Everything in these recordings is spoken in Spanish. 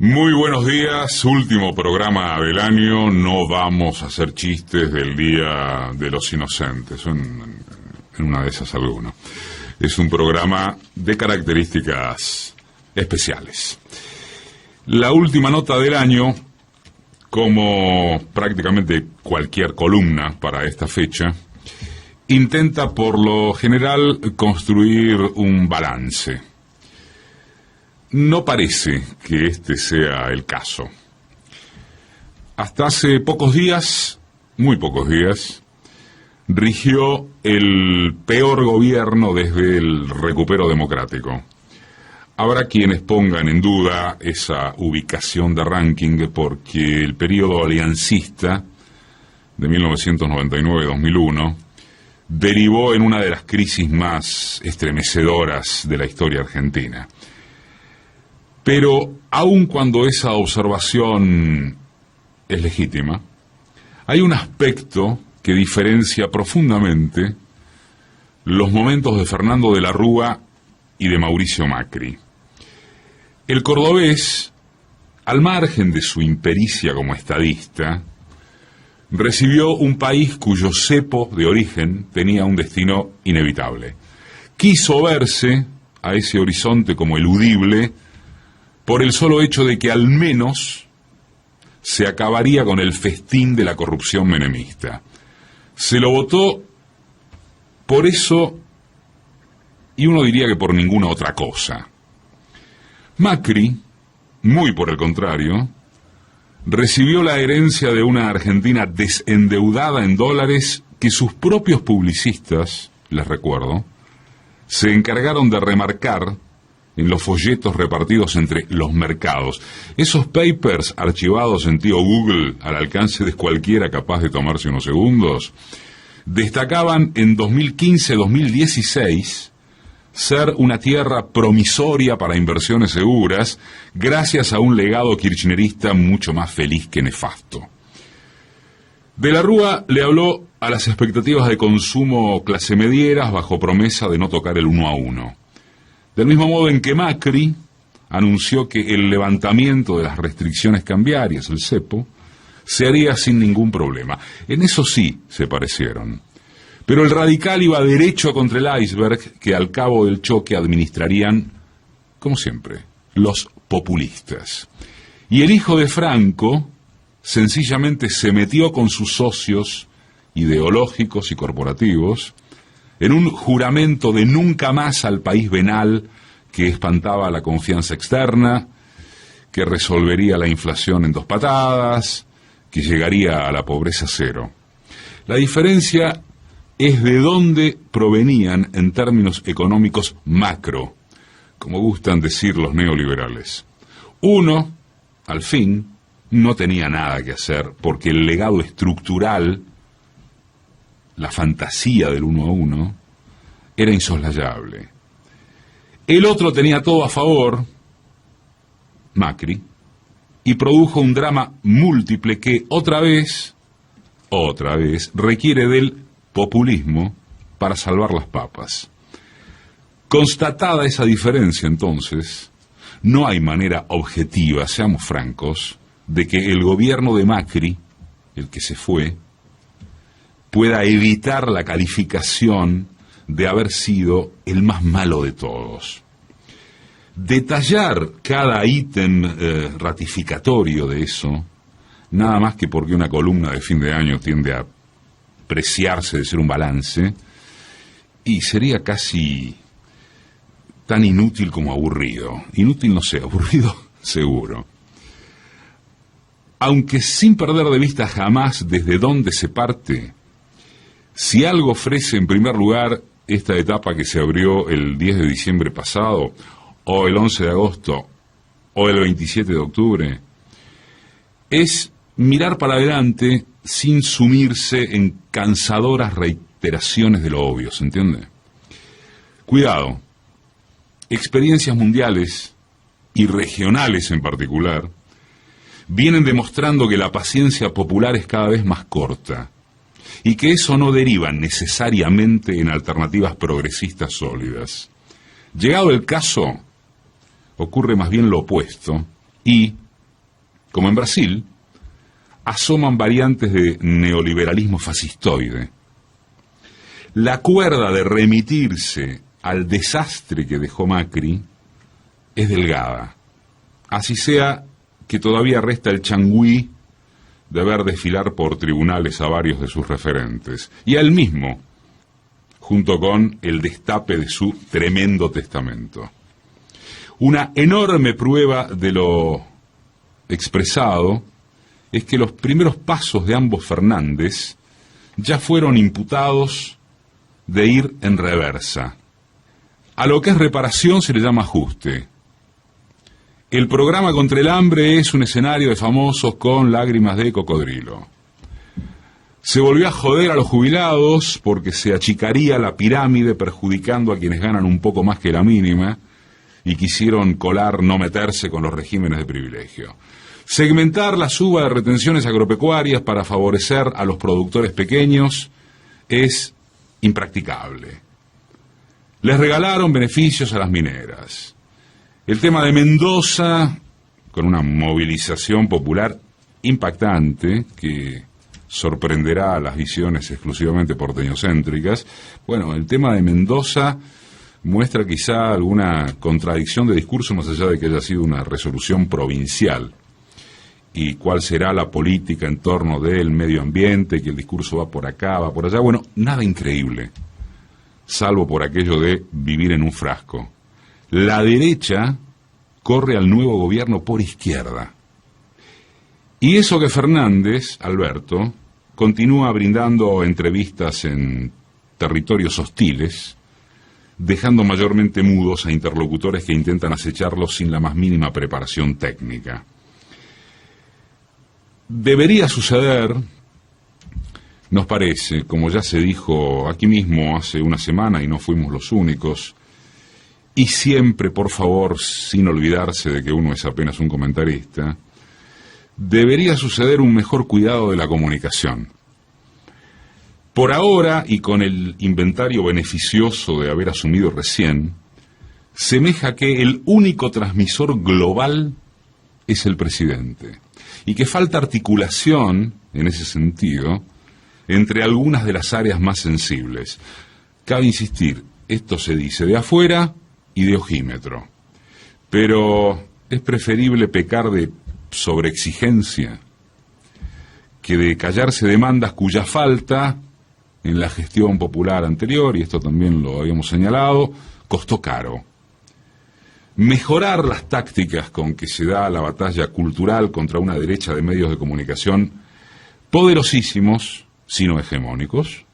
Muy buenos días, último programa del año. No vamos a hacer chistes del Día de los Inocentes, en una de esas alguno. Es un programa de características especiales. La última nota del año, como prácticamente cualquier columna para esta fecha, intenta por lo general construir un balance. No parece que este sea el caso. Hasta hace pocos días, muy pocos días, rigió el peor gobierno desde el recupero democrático. Habrá quienes pongan en duda esa ubicación de ranking porque el periodo aliancista de 1999-2001 derivó en una de las crisis más estremecedoras de la historia argentina. Pero, aun cuando esa observación es legítima, hay un aspecto que diferencia profundamente los momentos de Fernando de la Rúa y de Mauricio Macri. El cordobés, al margen de su impericia como estadista, recibió un país cuyo cepo de origen tenía un destino inevitable. Quiso verse a ese horizonte como eludible por el solo hecho de que al menos se acabaría con el festín de la corrupción menemista. Se lo votó por eso, y uno diría que por ninguna otra cosa. Macri, muy por el contrario, recibió la herencia de una Argentina desendeudada en dólares que sus propios publicistas, les recuerdo, se encargaron de remarcar en los folletos repartidos entre los mercados. Esos papers archivados en tío Google al alcance de cualquiera capaz de tomarse unos segundos, destacaban en 2015-2016 ser una tierra promisoria para inversiones seguras gracias a un legado kirchnerista mucho más feliz que nefasto. De la Rúa le habló a las expectativas de consumo clase medieras bajo promesa de no tocar el 1 a 1. Del mismo modo en que Macri anunció que el levantamiento de las restricciones cambiarias, el cepo, se haría sin ningún problema. En eso sí se parecieron. Pero el radical iba derecho contra el iceberg que al cabo del choque administrarían, como siempre, los populistas. Y el hijo de Franco sencillamente se metió con sus socios ideológicos y corporativos en un juramento de nunca más al país venal que espantaba la confianza externa, que resolvería la inflación en 2 patadas, que llegaría a la pobreza cero. La diferencia es de dónde provenían en términos económicos macro, como gustan decir los neoliberales. Uno, al fin, no tenía nada que hacer porque el legado estructural, la fantasía del 1 a 1, era insoslayable. El otro tenía todo a favor, Macri, y produjo un drama múltiple que otra vez, requiere del populismo para salvar las papas. Constatada esa diferencia, entonces, no hay manera objetiva, seamos francos, de que el gobierno de Macri, el que se fue, pueda evitar la calificación de haber sido el más malo de todos. Detallar cada ítem ratificatorio de eso, nada más que porque una columna de fin de año tiende a preciarse de ser un balance, y sería casi tan inútil como aburrido. Inútil no sé, aburrido seguro. Aunque sin perder de vista jamás desde dónde se parte, si algo ofrece en primer lugar esta etapa que se abrió el 10 de diciembre pasado, o el 11 de agosto, o el 27 de octubre, es mirar para adelante sin sumirse en cansadoras reiteraciones de lo obvio, ¿se entiende? Cuidado, experiencias mundiales y regionales en particular vienen demostrando que la paciencia popular es cada vez más corta y que eso no deriva necesariamente en alternativas progresistas sólidas. Llegado el caso, ocurre más bien lo opuesto y, como en Brasil, asoman variantes de neoliberalismo fascistoide. La cuerda de remitirse al desastre que dejó Macri es delgada, así sea que todavía resta el changüí de ver desfilar por tribunales a varios de sus referentes, y a él mismo, junto con el destape de su tremendo testamento. Una enorme prueba de lo expresado es que los primeros pasos de ambos Fernández ya fueron imputados de ir en reversa. A lo que es reparación se le llama ajuste. El programa contra el hambre es un escenario de famosos con lágrimas de cocodrilo. Se volvió a joder a los jubilados porque se achicaría la pirámide perjudicando a quienes ganan un poco más que la mínima y quisieron colar no meterse con los regímenes de privilegio. Segmentar la suba de retenciones agropecuarias para favorecer a los productores pequeños es impracticable. Les regalaron beneficios a las mineras. El tema de Mendoza, con una movilización popular impactante que sorprenderá a las visiones exclusivamente porteñocéntricas. Bueno, el tema de Mendoza muestra quizá alguna contradicción de discurso más allá de que haya sido una resolución provincial. Y cuál será la política en torno del medio ambiente, que el discurso va por acá, va por allá. Bueno, nada increíble, salvo por aquello de vivir en un frasco. La derecha corre al nuevo gobierno por izquierda. Y eso que Fernández, Alberto, continúa brindando entrevistas en territorios hostiles, dejando mayormente mudos a interlocutores que intentan acecharlos sin la más mínima preparación técnica. Debería suceder, nos parece, como ya se dijo aquí mismo hace una semana y no fuimos los únicos, y siempre, por favor, sin olvidarse de que uno es apenas un comentarista, debería suceder un mejor cuidado de la comunicación. Por ahora, y con el inventario beneficioso de haber asumido recién, semeja que el único transmisor global es el presidente, y que falta articulación, en ese sentido, entre algunas de las áreas más sensibles. Cabe insistir, esto se dice de afuera y de ojímetro, pero es preferible pecar de sobreexigencia que de callarse demandas cuya falta en la gestión popular anterior, y esto también lo habíamos señalado, costó caro. Mejorar las tácticas con que se da la batalla cultural contra una derecha de medios de comunicación poderosísimos, sino hegemónicos,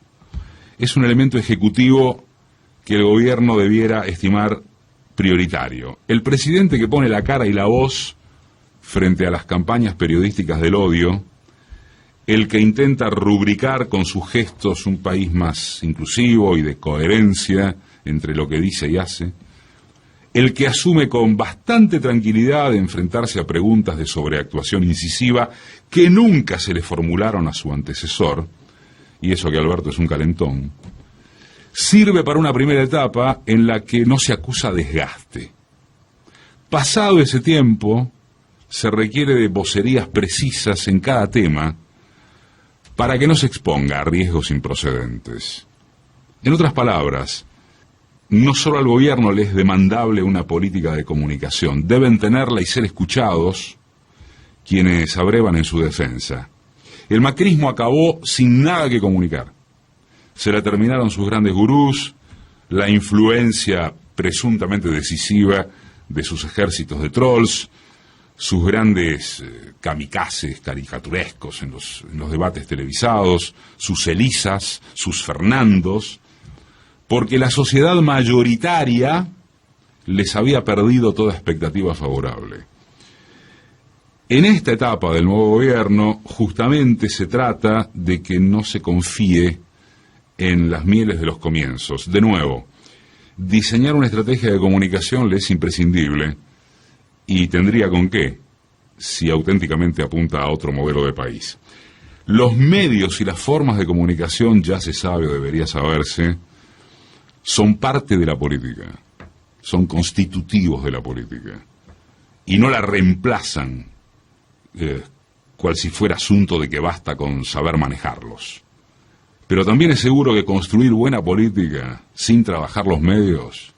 es un elemento ejecutivo que el gobierno debiera estimar prioritario. El presidente que pone la cara y la voz frente a las campañas periodísticas del odio, el que intenta rubricar con sus gestos un país más inclusivo y de coherencia entre lo que dice y hace, el que asume con bastante tranquilidad de enfrentarse a preguntas de sobreactuación incisiva que nunca se le formularon a su antecesor, y eso que Alberto es un calentón, sirve para una primera etapa en la que no se acusa desgaste. Pasado ese tiempo, se requiere de vocerías precisas en cada tema para que no se exponga a riesgos improcedentes. En otras palabras, no solo al gobierno le es demandable una política de comunicación, deben tenerla y ser escuchados quienes abrevan en su defensa. El macrismo acabó sin nada que comunicar. Se le terminaron sus grandes gurús, la influencia presuntamente decisiva de sus ejércitos de trolls, sus grandes kamikazes caricaturescos en los debates televisados, sus Elisas, sus Fernandos, porque la sociedad mayoritaria les había perdido toda expectativa favorable. En esta etapa del nuevo gobierno, justamente se trata de que no se confíe en las mieles de los comienzos. De nuevo, diseñar una estrategia de comunicación le es imprescindible, y tendría con qué, si auténticamente apunta a otro modelo de país. Los medios y las formas de comunicación, ya se sabe o debería saberse, son parte de la política, son constitutivos de la política, y no la reemplazan cual si fuera asunto de que basta con saber manejarlos. Pero también es seguro que construir buena política sin trabajar los medios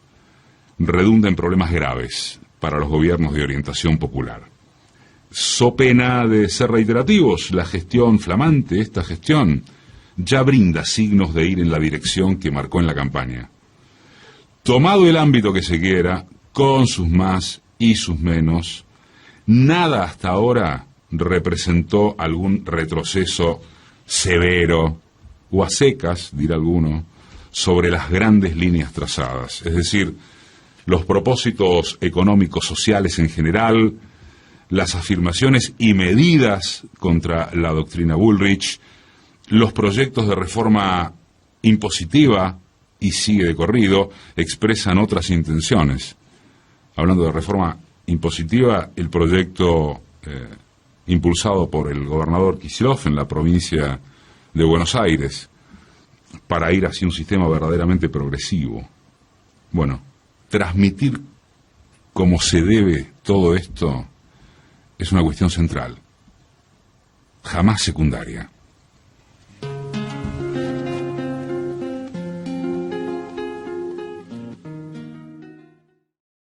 redunda en problemas graves para los gobiernos de orientación popular. So pena de ser reiterativos, la gestión flamante, esta gestión, ya brinda signos de ir en la dirección que marcó en la campaña. Tomado el ámbito que se quiera, con sus más y sus menos, nada hasta ahora representó algún retroceso severo, o a secas, dirá alguno, sobre las grandes líneas trazadas. Es decir, los propósitos económicos sociales en general, las afirmaciones y medidas contra la doctrina Bullrich, los proyectos de reforma impositiva, y sigue de corrido, expresan otras intenciones. Hablando de reforma impositiva, el proyecto impulsado por el gobernador Kicillof en la provincia de Buenos Aires, para ir hacia un sistema verdaderamente progresivo. Bueno, transmitir como se debe todo esto es una cuestión central, jamás secundaria.